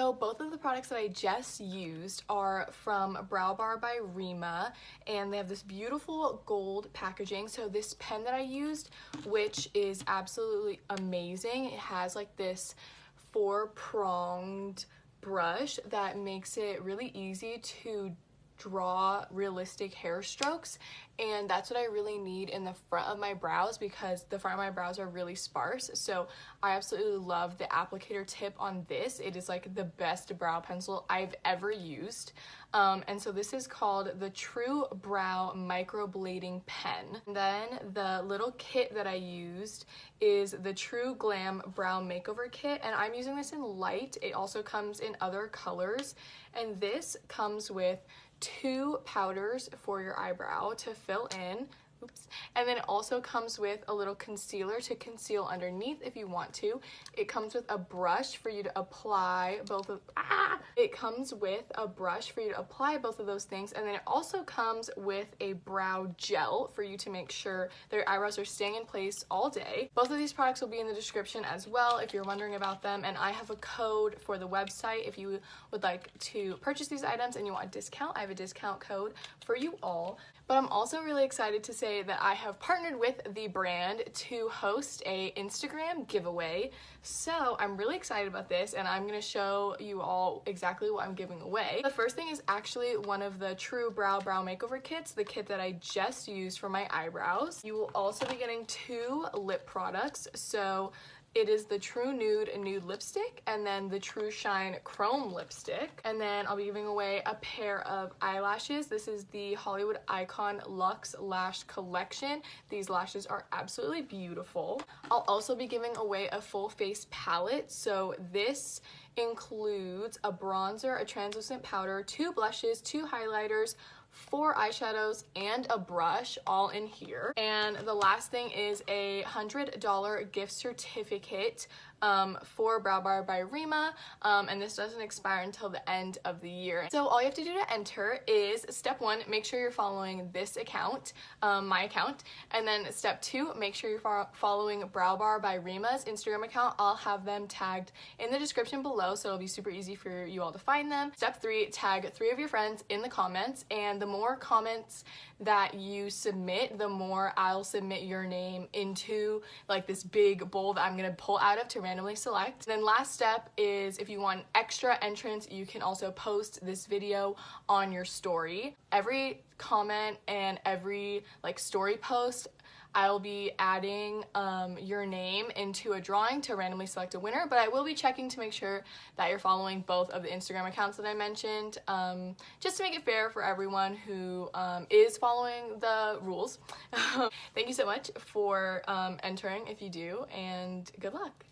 So both of the products that I just used are from Brow Bar by Reema, and they have this beautiful gold packaging. So this pen that I used, which is absolutely amazing, it has like this 4-pronged brush that makes it really easy to draw realistic hair strokes, and that's what I really need in the front of my brows because the front of my brows are really sparse. So I absolutely love the applicator tip on this. It is like the best brow pencil I've ever used. And so this is called the True Brow Microblading Pen. And then the little kit that I used is the True Glam Brow Makeover Kit, and I'm using this in light. It also comes in other colors, and this comes with 2 powders for your eyebrow to fill in. Oops. And then it also comes with a little concealer to conceal underneath if you want to. It comes with a brush for you to apply both of It comes with a brush for you to apply both of those things, and then it also comes with a brow gel for you to make sure that your eyebrows are staying in place all day. Both of these products will be in the description as well if you're wondering about them, and I have a code for the website if you would like to purchase these items and you want a discount. I have a discount code for you all. But I'm also really excited to say that I have partnered with the brand to host a Instagram giveaway. So I'm really excited about this, and I'm gonna show you all exactly what I'm giving away. The first thing is actually one of the True Brow Makeover kits, the kit that I just used for my eyebrows. You will also be getting 2 lip products. So it is the True Nude lipstick, and then the True Shine Chrome lipstick. And then I'll be giving away a pair of eyelashes. This is the Hollywood Icon Luxe Lash Collection. These lashes are absolutely beautiful. I'll also be giving away a full face palette. So this includes a bronzer, a translucent powder, 2 blushes, 2 highlighters, 4 eyeshadows, and a brush all in here. And the last thing is a $100 gift certificate for Brow Bar by Reema, and this doesn't expire until the end of the year. So all you have to do to enter is step 1, make sure you're following this account, my account, and then step 2, make sure you're following Brow Bar by Reema's Instagram account. I'll have them tagged in the description below, so it'll be super easy for you all to find them. Step 3, tag 3 of your friends in the comments, and the more comments that you submit, the more I'll submit your name into like this big bowl that I'm gonna pull out of to randomly select. And then last step is if you want extra entrance, you can also post this video on your story. Every comment and every like story post, I'll be adding your name into a drawing to randomly select a winner, but I will be checking to make sure that you're following both of the Instagram accounts that I mentioned, just to make it fair for everyone who is following the rules. Thank you so much for entering if you do, and good luck.